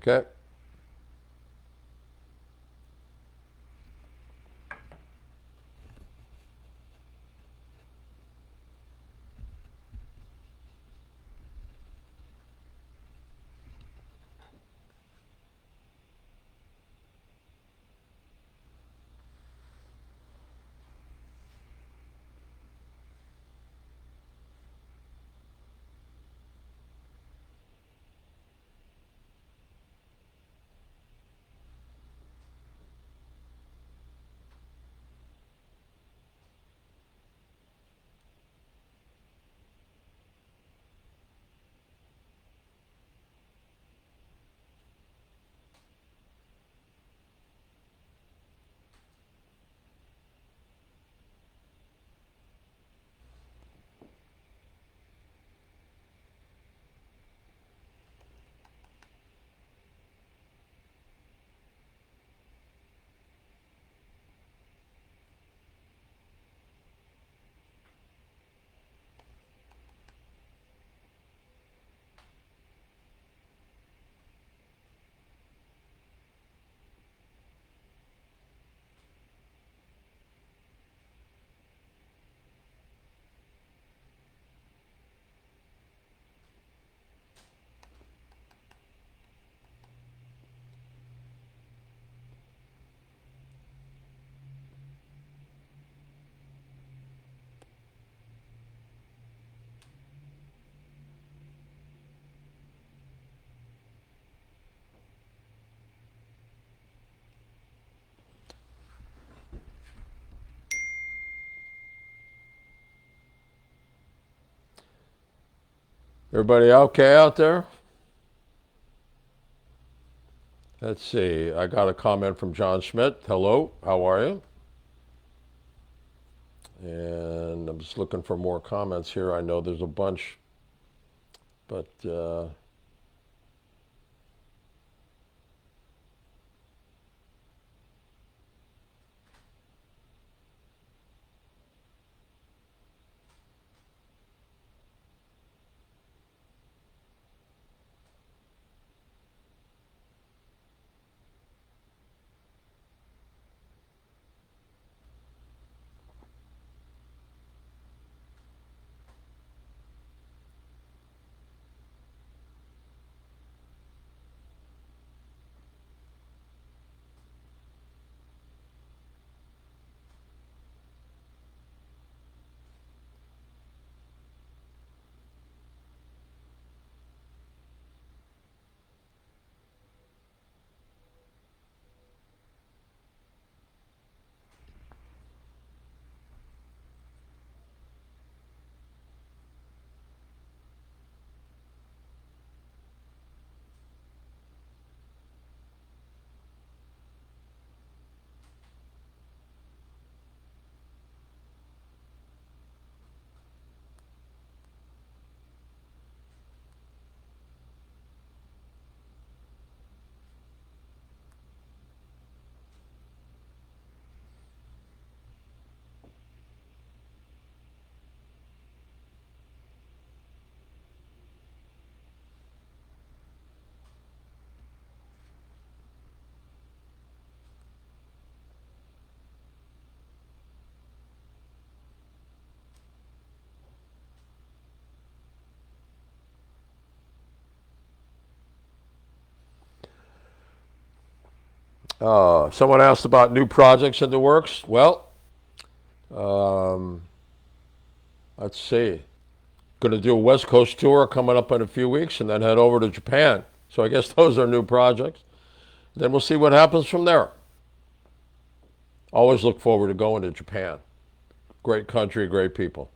Okay. Everybody okay out there? Let's see. I got a comment from John Schmidt. Hello, how are you? And I'm just looking for more comments here. I know there's a bunch, but someone asked about new projects in the works. Well, um, let's see. Going to do a West Coast tour coming up in a few weeks and then head over to Japan. So I guess those are new projects. Then we'll see what happens from there. Always look forward to going to Japan. Great country, great people.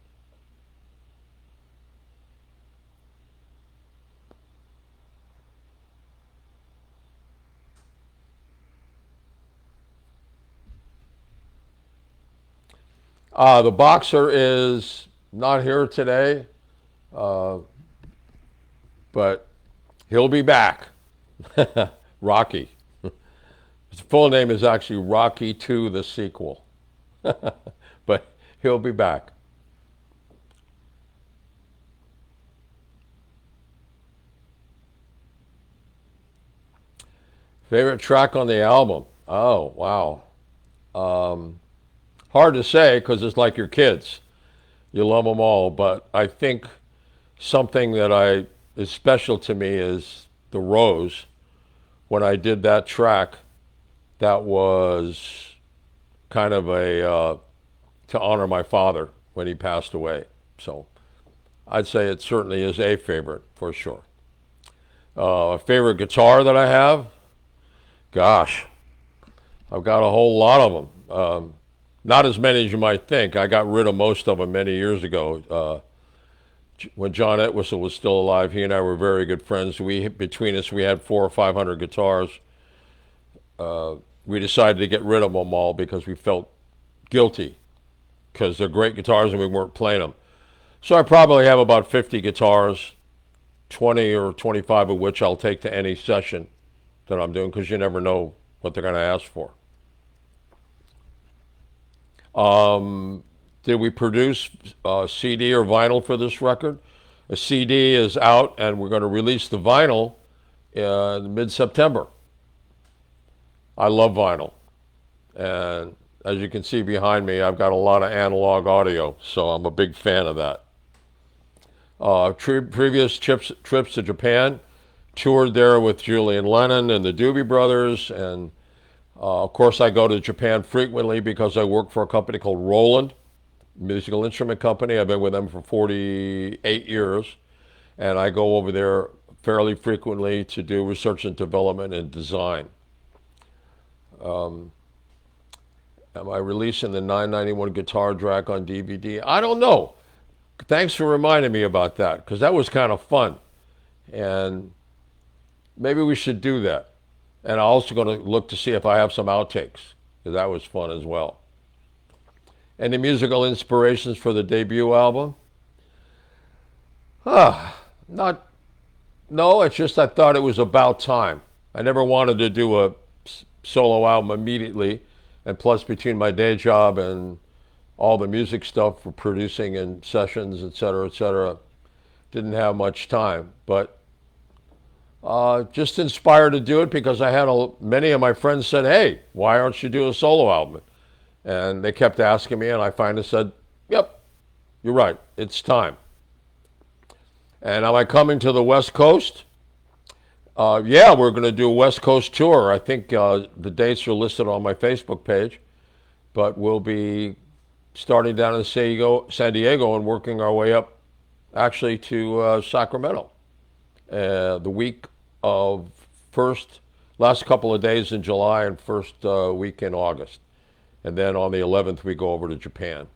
The boxer is not here today, uh, but he'll be back. Rocky. His full name is actually Rocky 2, the sequel. But he'll be back. Favorite track on the album? Oh, wow. Um, Hard to say because it's like your kids. You love them all, but I think something that I is special to me is the Rose. When I did that track, that was kind of a to honor my father when he passed away. So I'd say it certainly is a favorite for sure. A favorite guitar that I have? Gosh, I've got a whole lot of them. Not as many as you might think. I got rid of most of them many years ago. When John Entwistle was still alive, he and I were very good friends. Between us, we had 400 or 500 guitars. We decided to get rid of them all because we felt guilty because they're great guitars and we weren't playing them. So I probably have about 50 guitars, 20 or 25 of which I'll take to any session that I'm doing because you never know what they're going to ask for. Did we produce a CD or vinyl for this record? A CD is out and we're going to release the vinyl in mid-September. I love vinyl. And as you can see behind me, I've got a lot of analog audio, so I'm a big fan of that. Previous trips to Japan, toured there with Julian Lennon and the Doobie Brothers, and of course I go to Japan frequently because I work for a company called Roland, musical instrument company. I've been with them for 48 years, and I go over there fairly frequently to do research and development and design. Am I releasing the 991 guitar track on DVD? I don't know. Thanks for reminding me about that because that was kind of fun. And maybe we should do that. And I'm also going to look to see if I have some outtakes because that was fun as well. Any musical inspirations for the debut album? Not, no, it's just I thought it was about time. I never wanted to do a solo album immediately. And plus, between my day job and all the music stuff for producing and sessions, et cetera, didn't have much time. But just inspired to do it because I had many of my friends said, hey, why aren't you doing a solo album? And they kept asking me, and I finally said, yep, you're right, it's time. And am I coming to the West Coast? Yeah, we're going to do a West Coast tour. I think the dates are listed on my Facebook page, but we'll be starting down in San Diego and working our way up actually to Sacramento. The week of last couple of days in July and first week in August. And then on the 11th, we go over to Japan.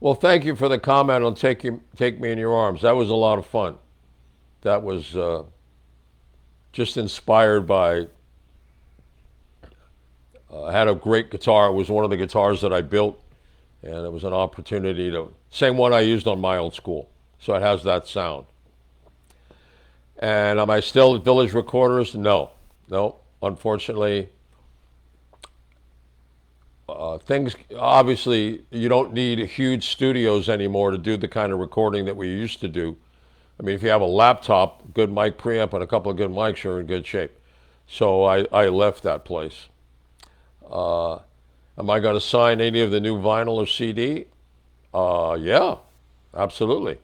Well, thank you for the comment on Take Me in Your Arms. That was a lot of fun. That was just inspired by, I had a great guitar. It was one of the guitars that I built, and it was an opportunity same one I used on my old school. So it has that sound. And am I still at Village Recorders? No, unfortunately. Things, obviously, you don't need huge studios anymore to do the kind of recording that we used to do. I mean, if you have a laptop, good mic preamp, and a couple of good mics, you're in good shape. So I left that place. Am I going to sign any of the new vinyl or CD? Yeah, absolutely.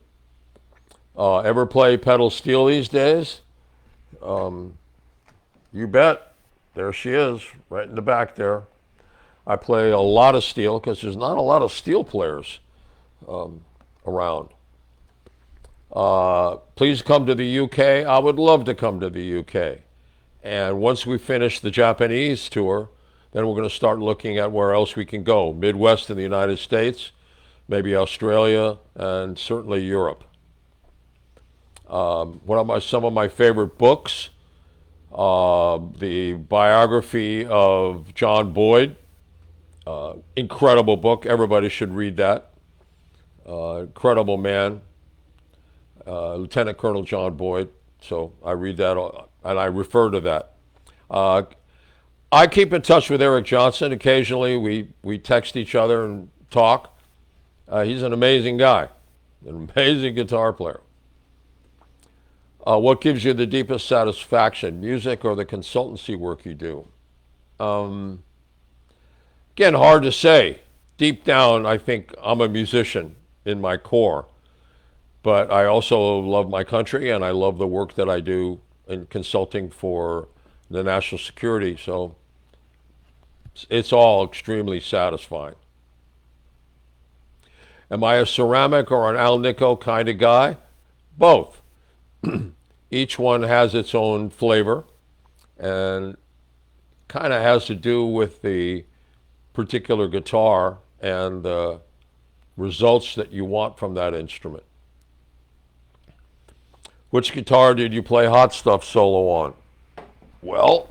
Ever play pedal steel these days? You bet. There she is, right in the back there. I play a lot of steel because there's not a lot of steel players around. Please come to the UK. I would love to come to the UK. And once we finish the Japanese tour, then we're going to start looking at where else we can go. Midwest in the United States, maybe Australia, and certainly Europe. Some of my favorite books, the biography of John Boyd, incredible book. Everybody should read that. Incredible man, Lieutenant Colonel John Boyd. So I read that and I refer to that. I keep in touch with Eric Johnson. Occasionally we text each other and talk. He's an amazing guy, an amazing guitar player. What gives you the deepest satisfaction, music or the consultancy work you do? Again, hard to say. Deep down, I think I'm a musician in my core, but I also love my country and I love the work that I do in consulting for the national security. So it's all extremely satisfying. Am I a ceramic or an Alnico kind of guy? Both. Each one has its own flavor and kind of has to do with the particular guitar and the results that you want from that instrument. Which guitar did you play Hot Stuff solo on? Well,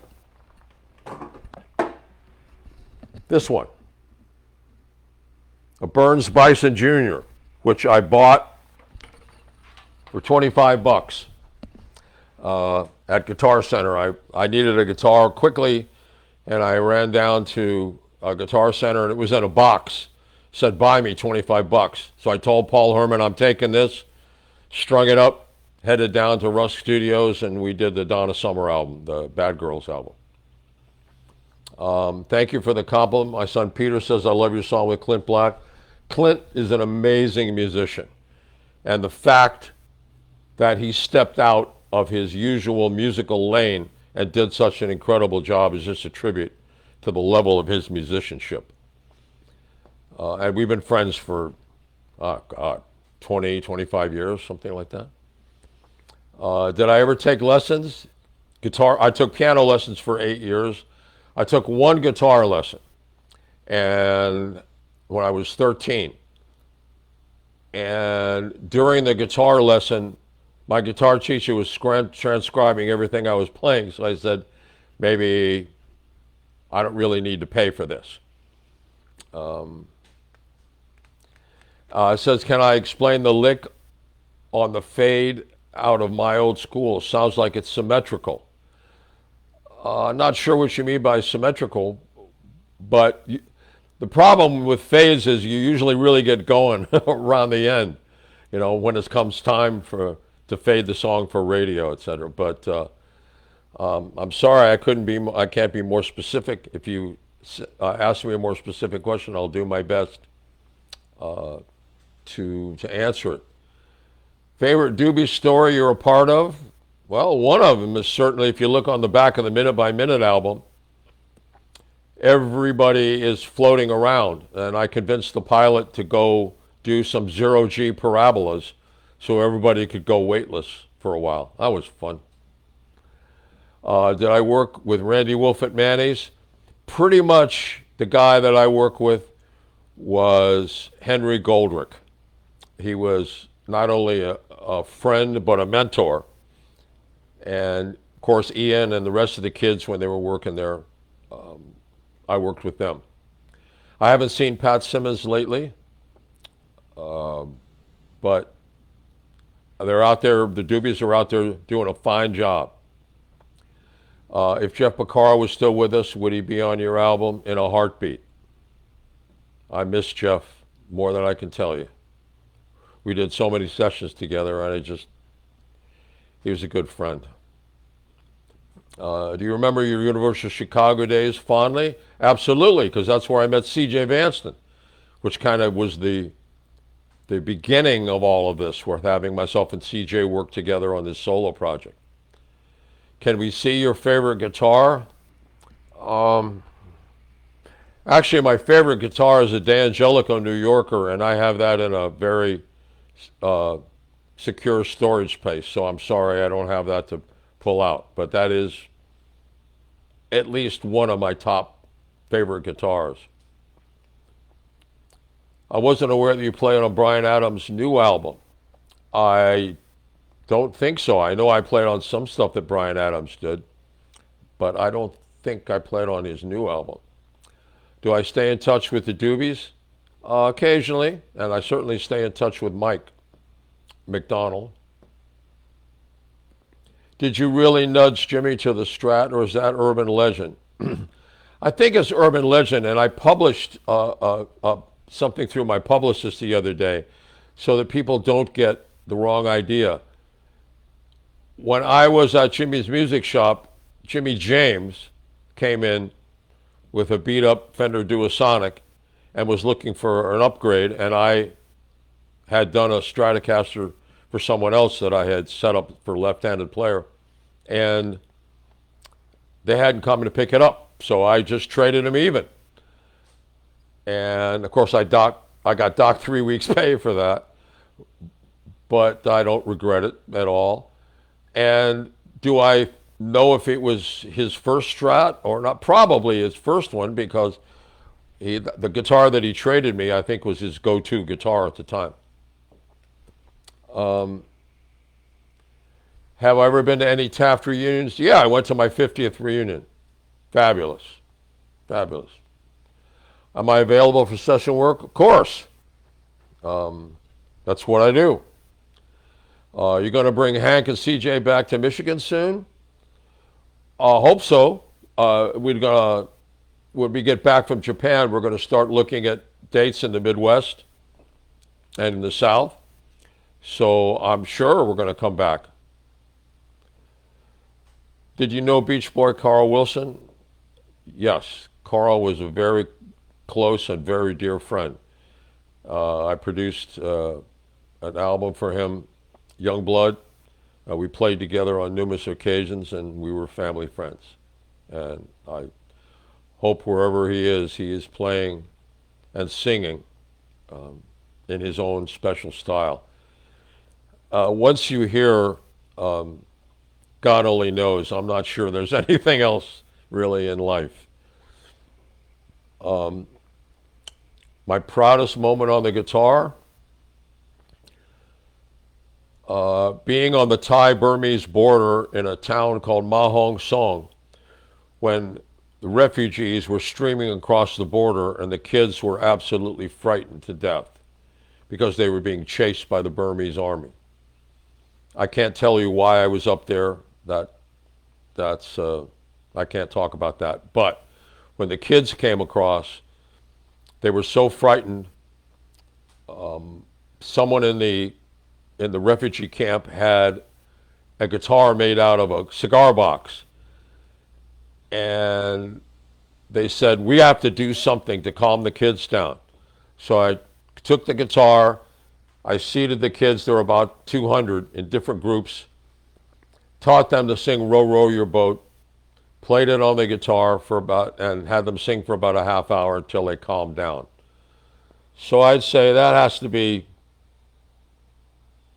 this one, a Burns Bison Jr., which I bought for 25 bucks at Guitar Center. I needed a guitar quickly, and I ran down to a Guitar Center, and it was in a box. It said, buy me 25 bucks. So I told Paul Herman, I'm taking this, strung it up, headed down to Rusk Studios, and we did the Donna Summer album, the Bad Girls album. Thank you for the compliment. My son Peter says, I love your song with Clint Black. Clint is an amazing musician. And the fact that he stepped out of his usual musical lane and did such an incredible job is just a tribute to the level of his musicianship. And we've been friends for, 20, 25 years, something like that. Did I ever take lessons? I took piano lessons for 8 years. I took one guitar lesson, and when I was 13. And during the guitar lesson, my guitar teacher was transcribing everything I was playing. So I said, maybe I don't really need to pay for this. It says, can I explain the lick on the fade out of My Old School? Sounds like it's symmetrical. Not sure what you mean by symmetrical, but the problem with fades is you usually really get going around the end, when it comes time to fade the song for radio, etc. But I'm sorry, I can't be more specific. If you ask me a more specific question, I'll do my best to answer it. Favorite Doobie story you're a part of? Well, one of them is certainly, if you look on the back of the Minute by Minute album, everybody is floating around. And I convinced the pilot to go do some zero-G parabolas so everybody could go weightless for a while. That was fun. Did I work with Randy Wolf at Manny's? Pretty much the guy that I work with was Henry Goldrick. He was not only a friend, but a mentor. And, of course, Ian and the rest of the kids, when they were working there, I worked with them. I haven't seen Pat Simmons lately, but they're out there, the Doobies are out there doing a fine job. If Jeff Beccaro was still with us, would he be on your album? In a heartbeat. I miss Jeff more than I can tell you. We did so many sessions together, and he was a good friend. Do you remember your University of Chicago days fondly? Absolutely, because that's where I met C.J. Vanston, which kind of was the beginning of all of this, with having myself and C.J. work together on this solo project. Can we see your favorite guitar? Actually, my favorite guitar is a D'Angelico New Yorker, and I have that in a very secure storage space, so I'm sorry I don't have that to pull out. But that is at least one of my top favorite guitars. I wasn't aware that you played on Bryan Adams' new album. I don't think so. I know I played on some stuff that Bryan Adams did, but I don't think I played on his new album. Do I stay in touch with the Doobies? Occasionally, and I certainly stay in touch with Mike McDonald. Did you really nudge Jimmy to the Strat, or is that urban legend? I think it's urban legend, and I published something through my publicist the other day so that people don't get the wrong idea. when I was at Jimmy's Music Shop, Jimmy James came in with a beat up Fender Duosonic and was looking for an upgrade, and I had done a Stratocaster for someone else that I had set up for left-handed player, and they hadn't come to pick it up, so I just traded him even. And of course, I got docked 3 weeks pay for that, but I don't regret it at all. And do I know if it was his first Strat or not? Probably his first one, because the guitar that he traded me, I think, was his go-to guitar at the time. Have I ever been to any Taft reunions? Yeah, I went to my 50th reunion. Fabulous. Fabulous. Am I available for session work? Of course. That's what I do. You're going to bring Hank and CJ back to Michigan soon? Hope so. When we get back from Japan, we're going to start looking at dates in the Midwest and in the South. So I'm sure we're going to come back. Did you know Beach Boy Carl Wilson? Yes. Carl was a very close and very dear friend. I produced an album for him, Young Blood. We played together on numerous occasions, and we were family friends. And I hope wherever he is playing and singing in his own special style. Once you hear God Only Knows, I'm not sure there's anything else really in life. My proudest moment on the guitar, being on the Thai-Burmese border in a town called Ma Hong Song, when the refugees were streaming across the border and the kids were absolutely frightened to death because they were being chased by the Burmese army. I can't tell you why I was up there. I can't talk about that. But when the kids came across, they were so frightened. Someone in the refugee camp had a guitar made out of a cigar box, and they said, we have to do something to calm the kids down. So I took the guitar, I seated the kids, there were about 200 in different groups, taught them to sing Row, Row Your Boat, played it on the guitar and had them sing for about a half hour until they calmed down. So I'd say that has to be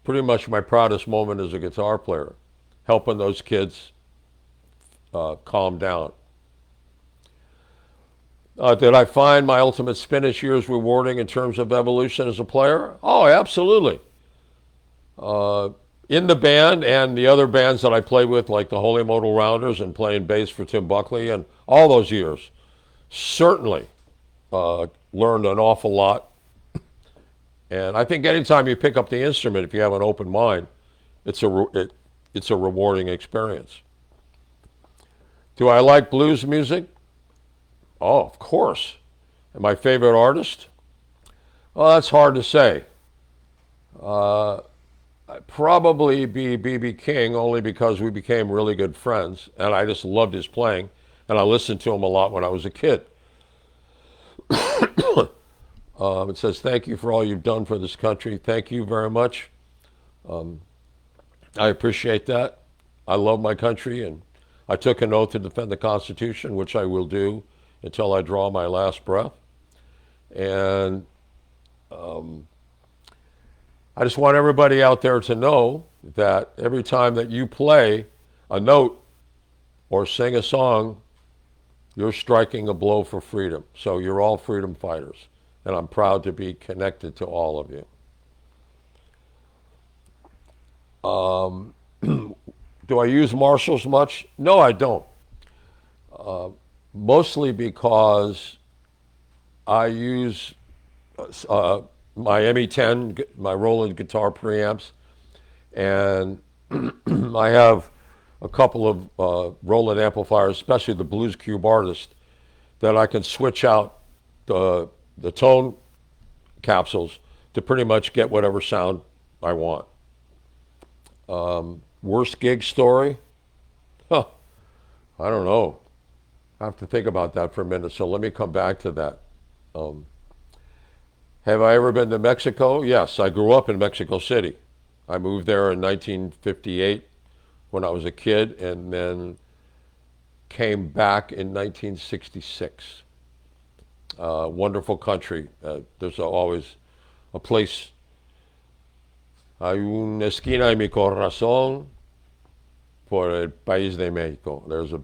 pretty much my proudest moment as a guitar player, helping those kids calm down. Did I find my ultimate spinach years rewarding in terms of evolution as a player? Oh, absolutely. In the band and the other bands that I played with, like the Holy Modal Rounders and playing bass for Tim Buckley, and all those years, certainly learned an awful lot. And I think anytime you pick up the instrument, if you have an open mind, it's a rewarding experience. Do I like blues music? Oh, of course. And my favorite artist? Well, that's hard to say. I'd probably be B.B. King, only because we became really good friends, and I just loved his playing, and I listened to him a lot when I was a kid. It says, thank you for all you've done for this country. Thank you very much. I appreciate that. I love my country, and I took an oath to defend the Constitution, which I will do until I draw my last breath. And I just want everybody out there to know that every time that you play a note or sing a song, you're striking a blow for freedom. So you're all freedom fighters. And I'm proud to be connected to all of you. Do I use Marshalls much? No, I don't. Mostly because I use my ME10, my Roland guitar preamps, and I have a couple of Roland amplifiers, especially the Blues Cube Artist, that I can switch out the tone capsules to pretty much get whatever sound I want. Worst gig story? Huh, I don't know. I have to think about that for a minute, so let me come back to that. Um, have I ever been to Mexico? Yes, I grew up in Mexico City. I moved there in 1958 when I was a kid, and then came back in 1966. Wonderful country. There's always a place. Hay una esquina en mi corazón por el país de México. There's a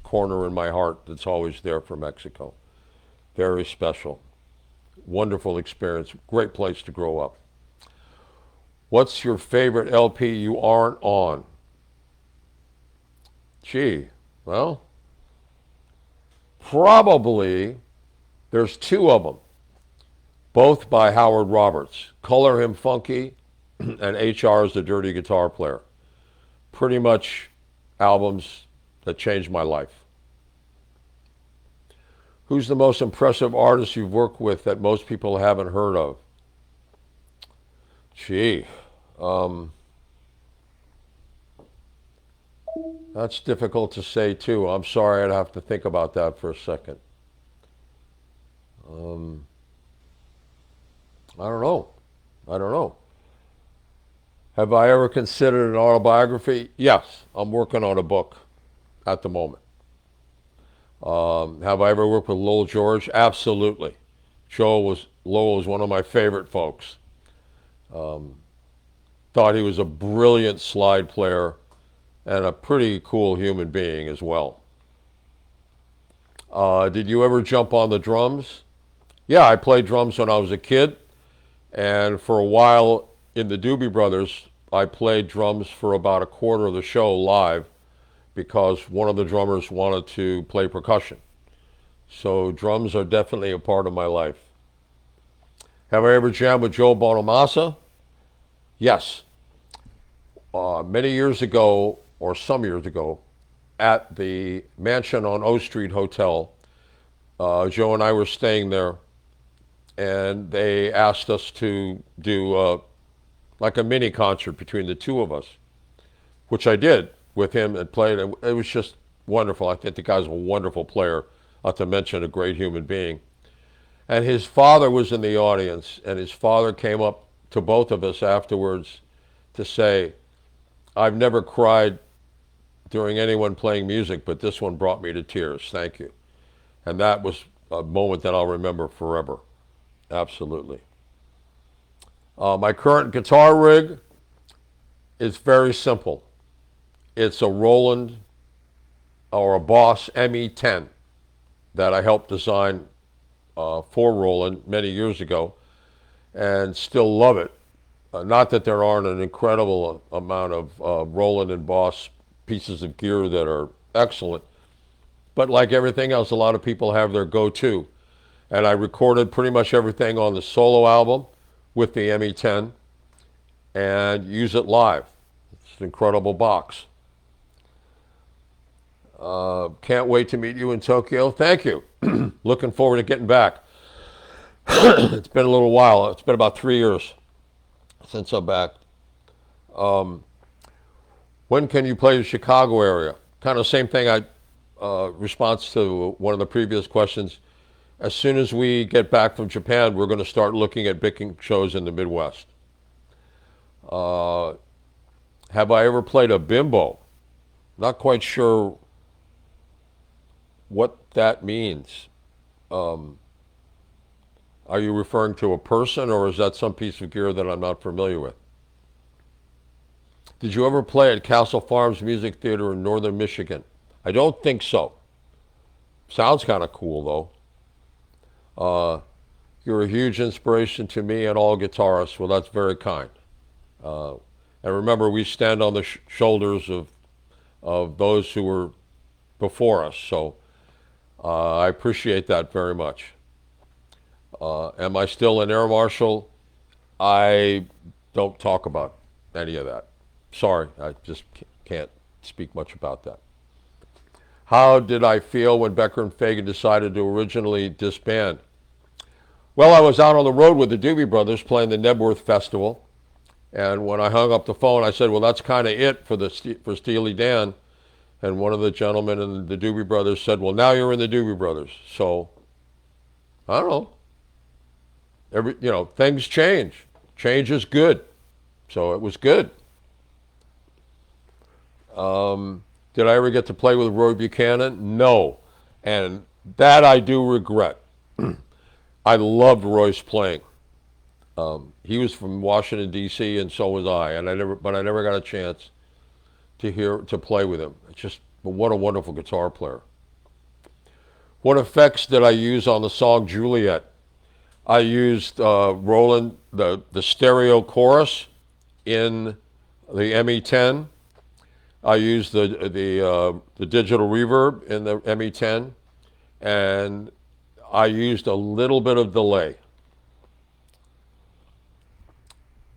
corner in my heart that's always there for Mexico. Very special. Wonderful experience. Great place to grow up. What's your favorite LP you aren't on? Gee, well, probably there's two of them, both by Howard Roberts. Color Him Funky and HR is the Dirty Guitar Player. Pretty much albums that changed my life. Who's the most impressive artist you've worked with that most people haven't heard of? Gee, that's difficult to say too. I'm sorry, I'd have to think about that for a second. Um, I don't know. I don't know. Have I ever considered an autobiography? Yes, I'm working on a book at the moment. Have I ever worked with Lowell George? Absolutely. Lowell was one of my favorite folks. Um, Thought he was a brilliant slide player and a pretty cool human being as well. Did you ever jump on the drums? Yeah, I played drums when I was a kid, and for a while in the Doobie Brothers, I played drums for about a quarter of the show live because one of the drummers wanted to play percussion. So drums are definitely a part of my life. Have I ever jammed with Joe Bonamassa? Yes. Many years ago, or some years ago, at the Mansion on O Street Hotel, Joe and I were staying there, and they asked us to do like a mini concert between the two of us, which I did with him and played. It was just wonderful. I think the guy's a wonderful player, not to mention a great human being. And his father was in the audience, and his father came up to both of us afterwards to say, I've never cried during anyone playing music, but this one brought me to tears. Thank you. And that was a moment that I'll remember forever. Absolutely. My current guitar rig is very simple. It's a Roland or a Boss ME10 that I helped design for Roland many years ago and still love it. Not that there aren't an incredible amount of Roland and Boss pieces of gear that are excellent, but like everything else, a lot of people have their go-to. And I recorded pretty much everything on the solo album with the ME10 and use it live. It's an incredible box. Can't wait to meet you in Tokyo. Thank you. Looking forward to getting back. It's been a little while. It's been about 3 years since I'm back. When can you play the Chicago area? Kind of same thing. Response to one of the previous questions. As soon as we get back from Japan, we're going to start looking at booking shows in the Midwest. Have I ever played a bimbo? Not quite sure what that means. Are you referring to a person, or is that some piece of gear that I'm not familiar with? Did you ever play at Castle Farms Music Theater in northern Michigan? I don't think so. Sounds kind of cool, though. You're a huge inspiration to me and all guitarists. Well, that's very kind. And remember, we stand on the shoulders of those who were before us. So I appreciate that very much. Am I still an air marshal? I don't talk about any of that. Sorry, I just can't speak much about that. How did I feel when Becker and Fagan decided to originally disband? Well, I was out on the road with the Doobie Brothers playing the Nebworth Festival, And when I hung up the phone, I said, well, that's kind of it for Steely Dan. And one of the gentlemen in the Doobie Brothers said, well, now you're in the Doobie Brothers. So, I don't know. Things change. Change is good. So it was good. Did I ever get to play with Roy Buchanan? No. And that I do regret. I loved Roy's playing. He was from Washington, D.C., and so was I. But I never got a chance to play with him. What a wonderful guitar player. What effects did I use on the song Juliet? I used Roland, the stereo chorus in the ME10. I used the digital reverb in the ME10, and I used a little bit of delay.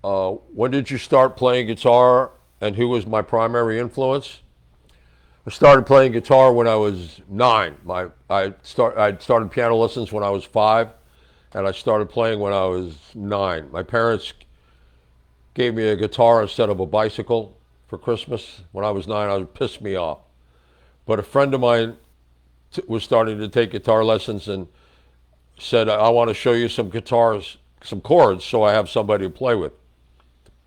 When did you start playing guitar, and who was my primary influence? I started playing guitar when I was 9. I started piano lessons when I was 5, and I started playing when I was 9. My parents gave me a guitar instead of a bicycle for Christmas when I was 9. It pissed me off. But a friend of mine was starting to take guitar lessons and said, I want to show you some guitars, some chords, so I have somebody to play with.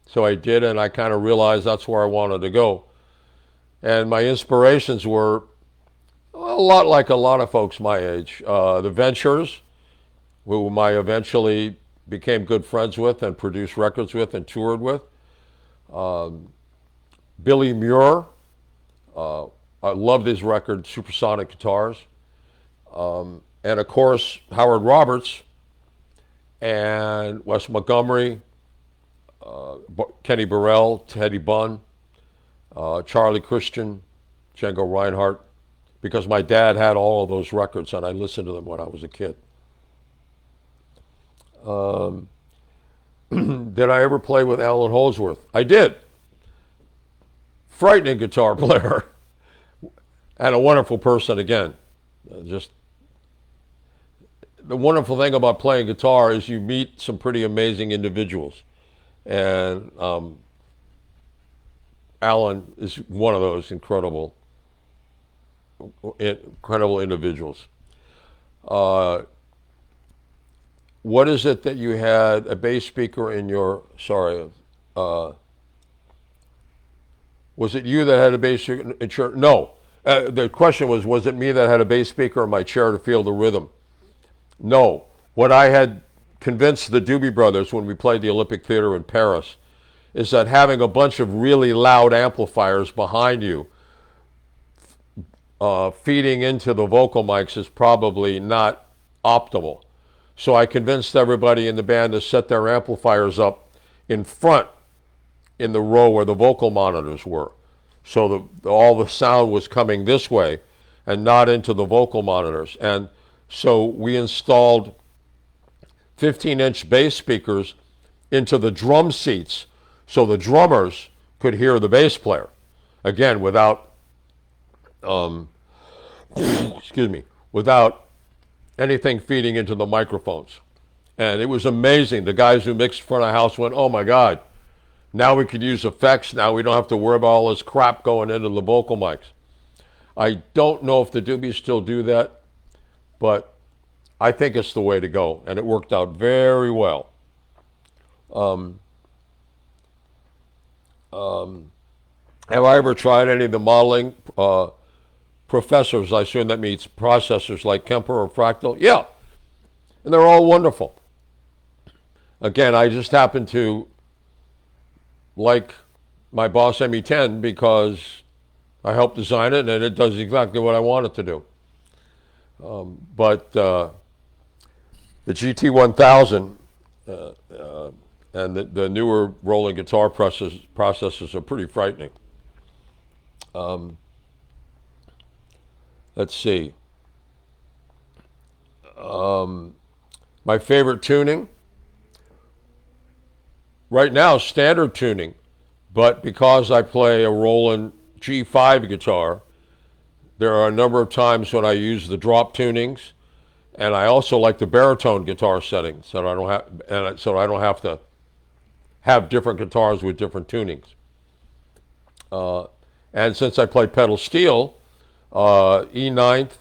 So I did, and I kind of realized that's where I wanted to go. And my inspirations were a lot like a lot of folks my age. The Ventures, whom I eventually became good friends with and produced records with and toured with. Billy Muir, I loved his record, Supersonic Guitars. And of course, Howard Roberts and Wes Montgomery, Kenny Burrell, Teddy Bunn, Charlie Christian, Django Reinhardt, because my dad had all of those records and I listened to them when I was a kid. Did I ever play with Alan Holdsworth? I did. Frightening guitar player and a wonderful person again. Just the wonderful thing about playing guitar is you meet some pretty amazing individuals. And Alan is one of those incredible individuals. What is it that you had a bass speaker in your, was it you that had a bass speaker in your, no. The question was it me that had a bass speaker in my chair to feel the rhythm? No. What I had convinced the Doobie Brothers when we played the Olympic Theater in Paris is that having a bunch of really loud amplifiers behind you feeding into the vocal mics is probably not optimal. So I convinced everybody in the band to set their amplifiers up in front in the row where the vocal monitors were. So all the sound was coming this way and not into the vocal monitors. And so we installed 15-inch bass speakers into the drum seats so the drummers could hear the bass player. Again, without, without anything feeding into the microphones. And it was amazing. The guys who mixed front of house went, oh my God, now we could use effects. Now we don't have to worry about all this crap going into the vocal mics. I don't know if the Doobies still do that, but I think it's the way to go. And it worked out very well. Have I ever tried any of the modeling professors? I assume that means processors like Kemper or Fractal. Yeah, and they're all wonderful. Again, I just happen to like my Boss ME10 because I helped design it and it does exactly what I want it to do. But the GT1000 and the newer rolling guitar processors are pretty frightening. Let's see. My favorite tuning right now, standard tuning, but because I play a Roland G5 guitar, there are a number of times when I use the drop tunings, and I also like the baritone guitar settings, so I don't have to have different guitars with different tunings. And since I play pedal steel, E ninth,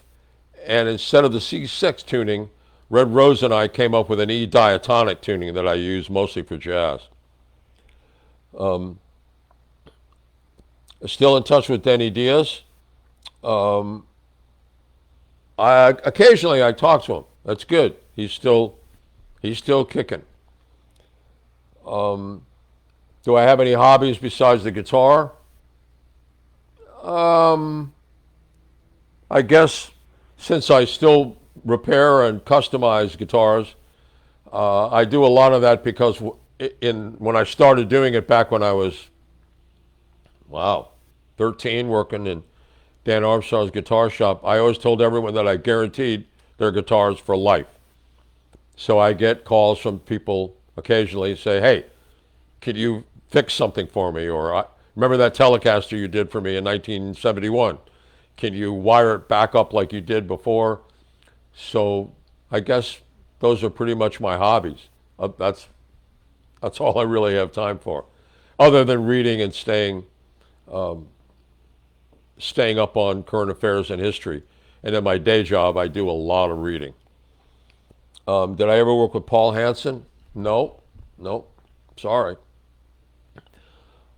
and instead of the C6 tuning, Red Rose and I came up with an E diatonic tuning that I use mostly for jazz. Still in touch with Denny Diaz. Occasionally I talk to him. That's good. He's still kicking. Do I have any hobbies besides the guitar? I guess since I still repair and customize guitars, I do a lot of that because when I started doing it back when I was, wow, 13, working in Dan Armstrong's guitar shop, I always told everyone that I guaranteed their guitars for life. So I get calls from people occasionally say, hey, could you fix something for me? Or remember that Telecaster you did for me in 1971? Can you wire it back up like you did before? So I guess those are pretty much my hobbies. That's all I really have time for, other than reading and staying up on current affairs and history. And in my day job, I do a lot of reading. Did I ever work with Paul Hansen? No. Sorry.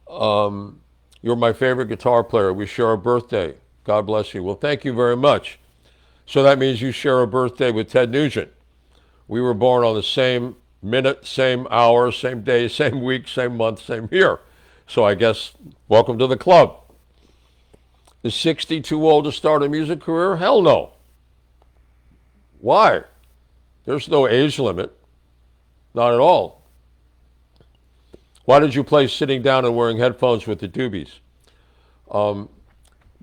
You're my favorite guitar player. We share a birthday. God bless you. Well, thank you very much. So that means you share a birthday with Ted Nugent. We were born on the same minute, same hour, same day, same week, same month, same year. So I guess welcome to the club. Is 60 too old to start a music career? Hell no. Why? There's no age limit. Not at all. Why did you play sitting down and wearing headphones with the Doobies?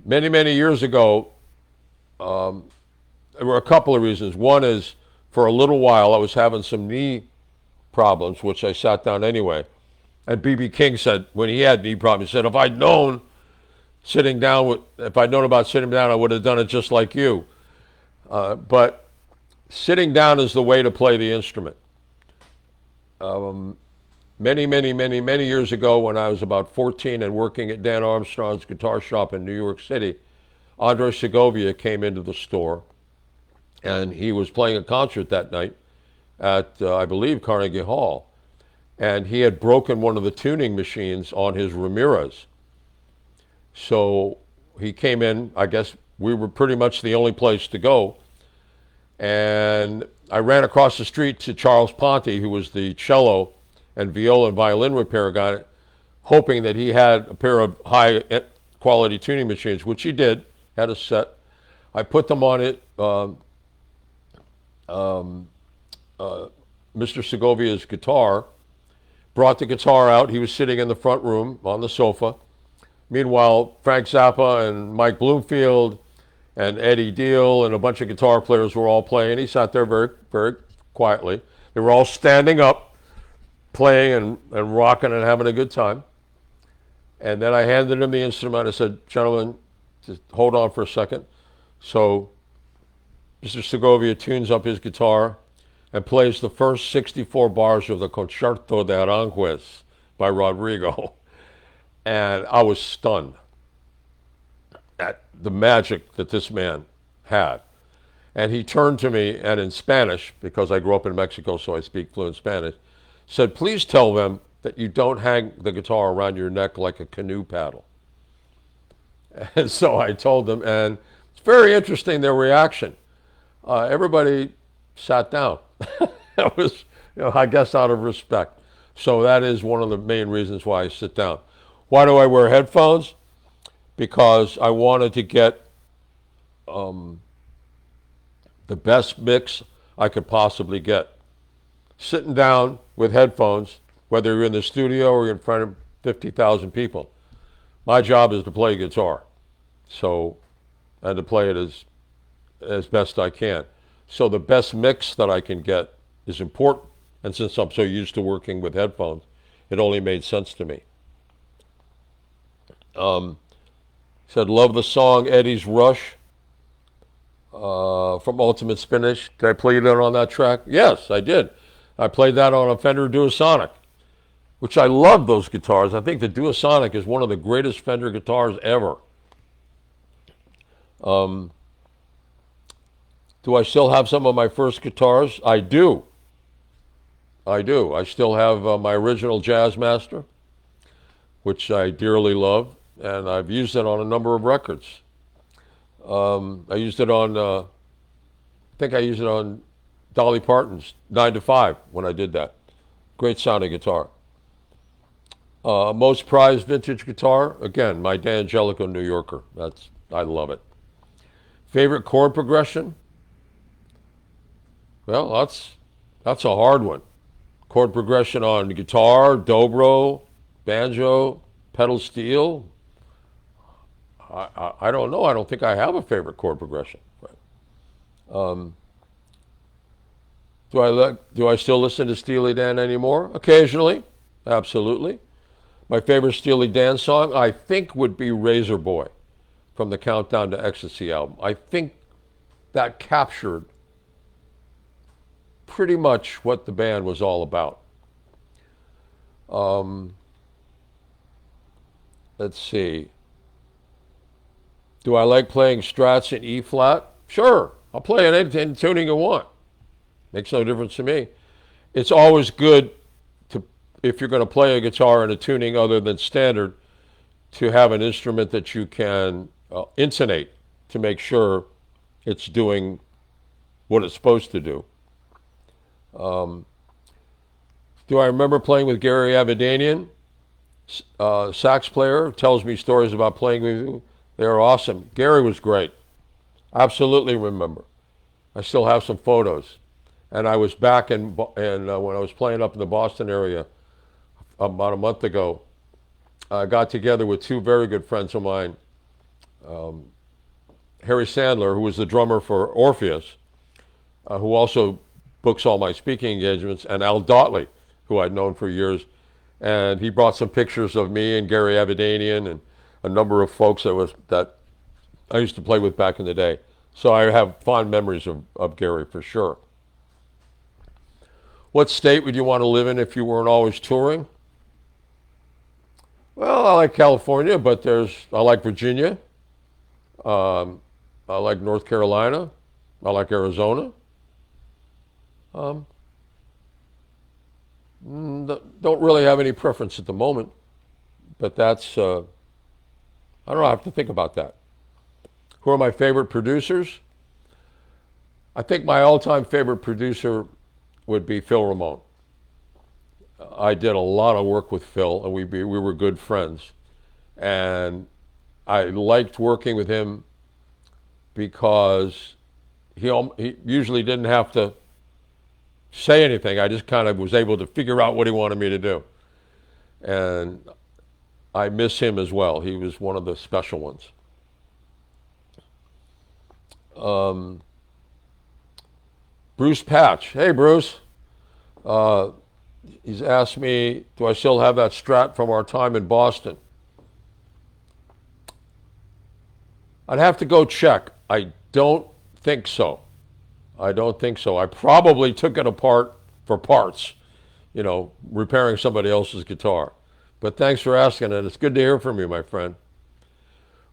Many years ago, there were a couple of reasons. One is, for a little while, I was having some knee problems, which I sat down anyway. And B.B. King said, when he had knee problems, he said, if I'd known about sitting down, I would have done it just like you. But sitting down is the way to play the instrument. Many years ago, when I was about 14 and working at Dan Armstrong's guitar shop in New York City, Andre Segovia came into the store, and he was playing a concert that night at, I believe, Carnegie Hall. And he had broken one of the tuning machines on his Ramirez. So he came in. I guess we were pretty much the only place to go. And I ran across the street to Charles Ponte, who was the cello and viola and violin repair guy, hoping that he had a pair of high quality tuning machines, which he did, had a set. I put them on it. Mr. Segovia's guitar, brought the guitar out. He was sitting in the front room on the sofa. Meanwhile, Frank Zappa and Mike Bloomfield and Eddie Deal and a bunch of guitar players were all playing. He sat there very, very quietly. They were all standing up, playing and rocking and having a good time. And then I handed him the instrument. I said, gentlemen, just hold on for a second. So Mr. Segovia tunes up his guitar and plays the first 64 bars of the Concerto de Aranjuez by Rodrigo. And I was stunned at the magic that this man had. And he turned to me, and in Spanish, because I grew up in Mexico, so I speak fluent Spanish, said, please tell them that you don't hang the guitar around your neck like a canoe paddle. And so I told them, and it's very interesting, their reaction. Everybody sat down. That was, I guess, out of respect. So that is one of the main reasons why I sit down. Why do I wear headphones? Because I wanted to get the best mix I could possibly get. Sitting down with headphones, whether you're in the studio or you're in front of 50,000 people, my job is to play guitar. So, and to play it as best I can. So the best mix that I can get is important. And since I'm so used to working with headphones, it only made sense to me. Said, love the song Eddie's Rush from Ultimate Spinach. Did I play that on that track? Yes, I did. I played that on a Fender Duosonic, which I love those guitars. I think the Duosonic is one of the greatest Fender guitars ever. Um, do I still have some of my first guitars? I do. I do. I still have my original Jazzmaster, which I dearly love, and I've used it on a number of records. I used it on, I think I used it on Dolly Parton's 9 to 5 when I did that. Great sounding guitar. Most prized vintage guitar, again, my D'Angelico New Yorker. I love it. Favorite chord progression? Well, that's a hard one. Chord progression on guitar, dobro, banjo, pedal steel. I don't know. I don't think I have a favorite chord progression. Um, do I still listen to Steely Dan anymore? Occasionally, absolutely. My favorite Steely Dan song, I think, would be Razor Boy from the Countdown to Ecstasy album. I think that captured pretty much what the band was all about. Um, let's see. Do I like playing Strats in E flat? Sure, I'll play any tuning you want. Makes no difference to me. It's always good to, if you're going to play a guitar in a tuning other than standard, to have an instrument that you can intonate to make sure it's doing what it's supposed to do. Um, do I remember playing with Gary Avedanian, sax player? Tells me stories about playing with you. They're awesome. Gary was great. Absolutely remember. I still have some photos. And I was back when I was playing up in the Boston area about a month ago. I got together with two very good friends of mine, um, Harry Sandler, who was the drummer for Orpheus, who also books all my speaking engagements, and Al Dotley, who I'd known for years. And he brought some pictures of me and Gary Avedanian and a number of folks that I used to play with back in the day. So I have fond memories of Gary for sure. What state would you want to live in if you weren't always touring? Well, I like California, but I like Virginia. Um, I like North Carolina. I like Arizona. Um, don't really have any preference at the moment, but I don't know, I have to think about that. Who are my favorite producers? I think my all-time favorite producer would be Phil Ramone. I did a lot of work with Phil, and we were good friends. And I liked working with him because he usually didn't have to say anything. I just kind of was able to figure out what he wanted me to do. And I miss him as well. He was one of the special ones. Um, Bruce Patch. Hey, Bruce. Uh, he's asked me, do I still have that Strat from our time in Boston? I'd have to go check. I don't think so. I don't think so. I probably took it apart for parts, repairing somebody else's guitar. But thanks for asking, and it's good to hear from you, my friend.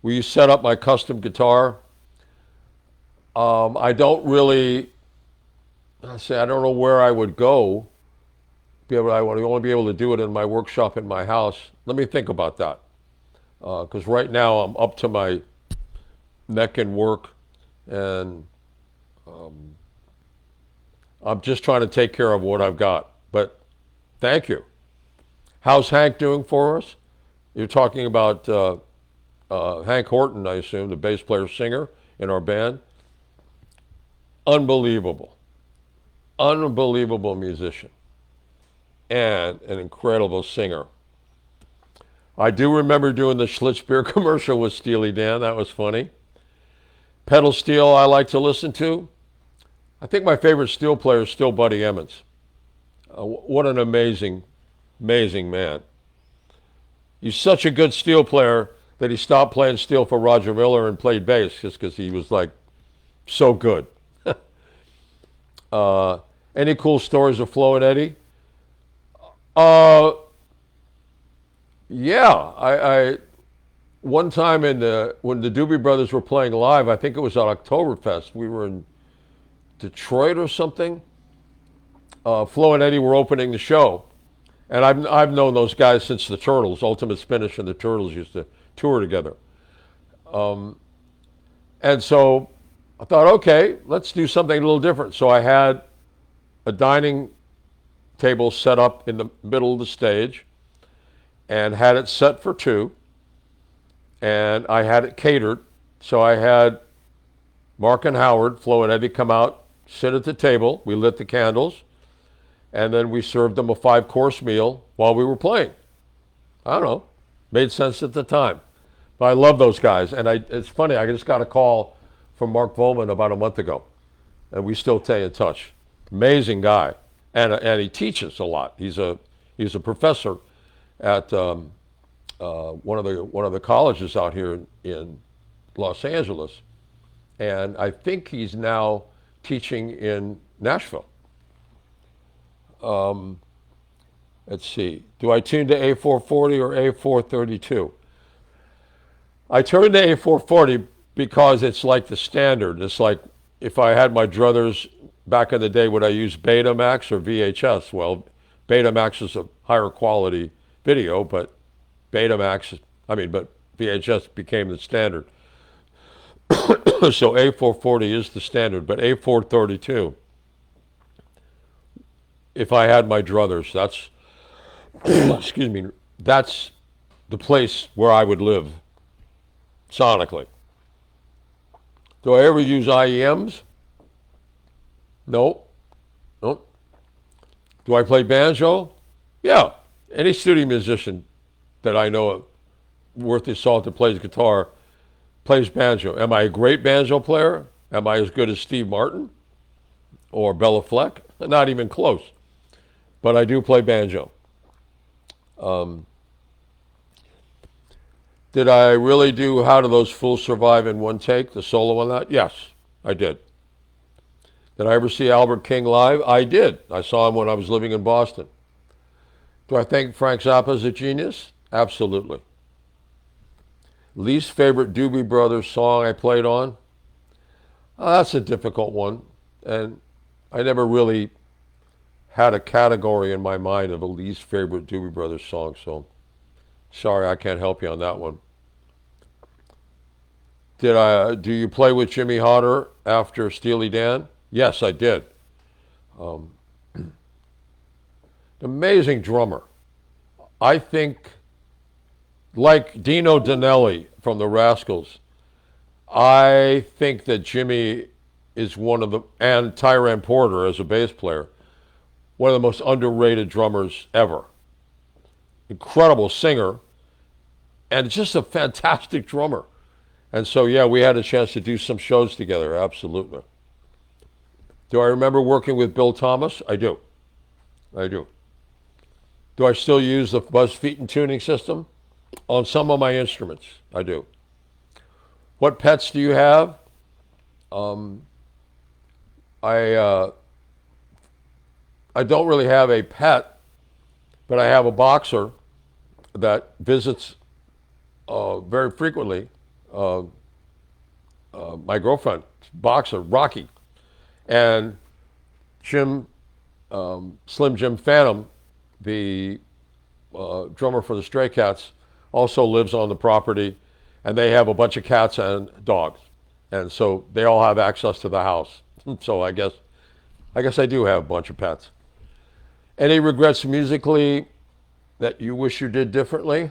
Will you set up my custom guitar? I don't really, I don't know where I would go. I would only be able to do it in my workshop in my house. Let me think about that. Because right now I'm up to my neck in work, and um, I'm just trying to take care of what I've got. But thank you. How's Hank doing for us? You're talking about Hank Horton, I assume, the bass player singer in our band. Unbelievable. Unbelievable musician. And an incredible singer. I do remember doing the Schlitz beer commercial with Steely Dan. That was funny. Pedal steel I like to listen to. I think my favorite steel player is still Buddy Emmons. What an amazing, amazing man. He's such a good steel player that he stopped playing steel for Roger Miller and played bass just because he was like so good. Any cool stories of Flo and Eddie? Uh, Yeah, I one time when the Doobie Brothers were playing live, I think it was at Oktoberfest. We were in Detroit or something. Flo and Eddie were opening the show, and I've known those guys since the Turtles. Ultimate Spinach and the Turtles used to tour together, and so I thought, okay, let's do something a little different. So I had a dining table set up in the middle of the stage, and had it set for two, and I had it catered. So I had Mark and Howard, Flo and Eddie come out, sit at the table. We lit the candles, and then we served them a five-course meal while we were playing. I don't know, made sense at the time. But I love those guys, and it's funny. I just got a call from Mark Volman about a month ago, and we still stay in touch. Amazing guy, and he teaches a lot. He's a professor at one of the colleges out here in Los Angeles, and I think he's now teaching in Nashville. Let's see. Do I tune to A440 or A432? I turned to A440 because it's like the standard. It's like if I had my druthers back in the day, would I use Betamax or VHS? Well, Betamax is a higher quality video, but but VHS became the standard. So A440 is the standard, but A432, if I had my druthers, that's, excuse me, that's the place where I would live sonically. Do I ever use IEMs? No. Nope. Do I play banjo? Yeah. Any studio musician that I know of worth his salt that plays guitar plays banjo. Am I a great banjo player? Am I as good as Steve Martin or Bella Fleck? Not even close. But I do play banjo. Did I really do How Do Those Fools Survive in one take, the solo on that? Yes, I did. Did I ever see Albert King live? I did. I saw him when I was living in Boston. Do I think Frank Zappa is a genius? Absolutely. Least favorite Doobie Brothers song I played on? That's a difficult one. And I never really had a category in my mind of a least favorite Doobie Brothers song, so sorry, I can't help you on that one. Do you play with Jimmy Hodder after Steely Dan? Yes, I did. Um, Amazing drummer. I think, like Dino Danelli from the Rascals, I think that Jimmy is and Tyran Porter as a bass player, one of the most underrated drummers ever. Incredible singer, and just a fantastic drummer. And so, yeah, we had a chance to do some shows together, absolutely. Do I remember working with Bill Thomas? I do. I do. Do I still use the Buzz Featon tuning system? On some of my instruments, I do. What pets do you have? Um, I I don't really have a pet, but I have a boxer that visits very frequently. Uh, my girlfriend, boxer Rocky, and Jim Slim Jim Phantom, the drummer for the Stray Cats, also lives on the property, and they have a bunch of cats and dogs, and so they all have access to the house. So I guess I do have a bunch of pets. Any regrets musically that you wish you did differently?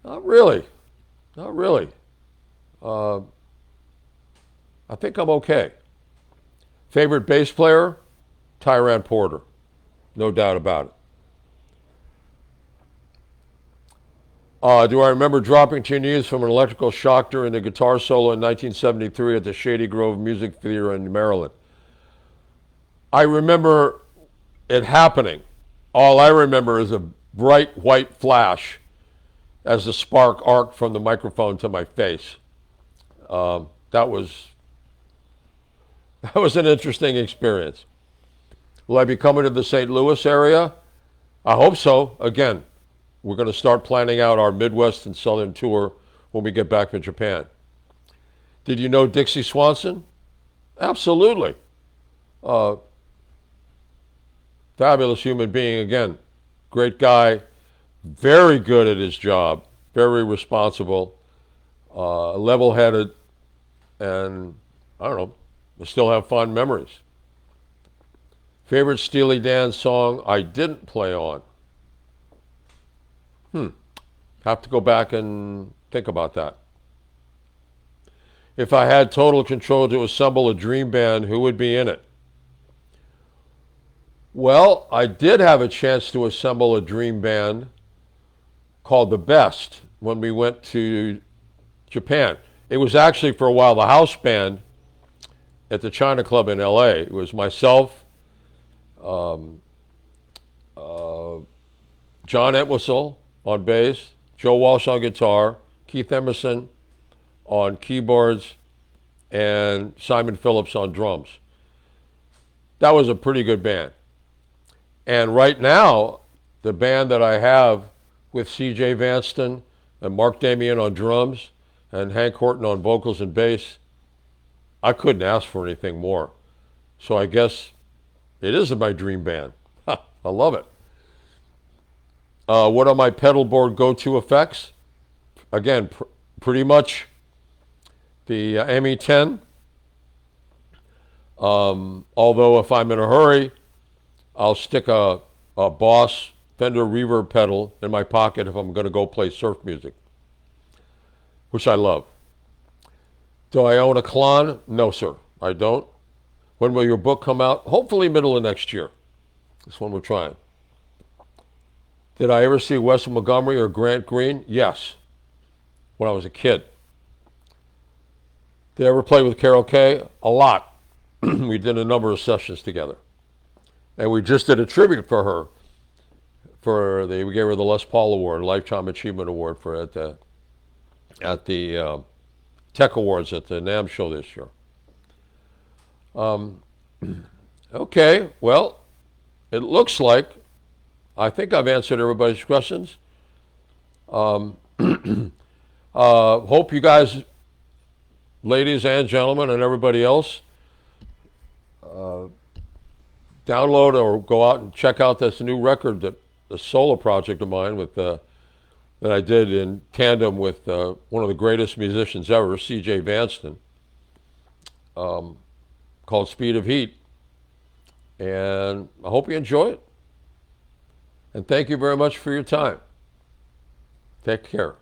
Not really. Not really. Uh, I think I'm okay. Favorite bass player? Tyran Porter. No doubt about it. Do I remember dropping to your knees from an electrical shock during the guitar solo in 1973 at the Shady Grove Music Theater in Maryland? I remember it happening. All I remember is a bright white flash as the spark arced from the microphone to my face. That was that was an interesting experience. Will I be coming to the St. Louis area? I hope so. Again, we're going to start planning out our Midwest and Southern tour when we get back from Japan. Did you know Dixie Swanson? Absolutely. Uh, Fabulous human being again. Great guy. Very good at his job. Very responsible. Level-headed. And I don't know. I still have fond memories. Favorite Steely Dan song I didn't play on? Have to go back and think about that. If I had total control to assemble a dream band, who would be in it? Well, I did have a chance to assemble a dream band called The Best when we went to Japan. It was actually for a while the house band at the China Club in LA. It was myself, um, uh, John Entwistle on bass, Joe Walsh on guitar, Keith Emerson on keyboards, and Simon Phillips on drums. That was a pretty good band. And right now, the band that I have with C.J. Vanston and Mark Damian on drums and Hank Horton on vocals and bass, I couldn't ask for anything more. So I guess it is my dream band. I love it. What are my pedal board go-to effects? Again, pretty much the ME10. Although if I'm in a hurry, I'll stick a Boss Fender reverb pedal in my pocket if I'm going to go play surf music, which I love. Do I own a Klon? No, sir, I don't. When will your book come out? Hopefully middle of next year. That's when we're trying. Did I ever see Wes Montgomery or Grant Green? Yes, when I was a kid. Did I ever play with Carol Kay? A lot. We did a number of sessions together. And we just did a tribute for her. We gave her the Les Paul Award, Lifetime Achievement Award for at the Tech Awards at the NAMM show this year. Okay, well, it looks like I think I've answered everybody's questions. Hope you guys, ladies and gentlemen, and everybody else, download or go out and check out this new record, the solo project of mine that I did in tandem with one of the greatest musicians ever, C.J. Vanston, called Speed of Heat. And I hope you enjoy it. And thank you very much for your time. Take care.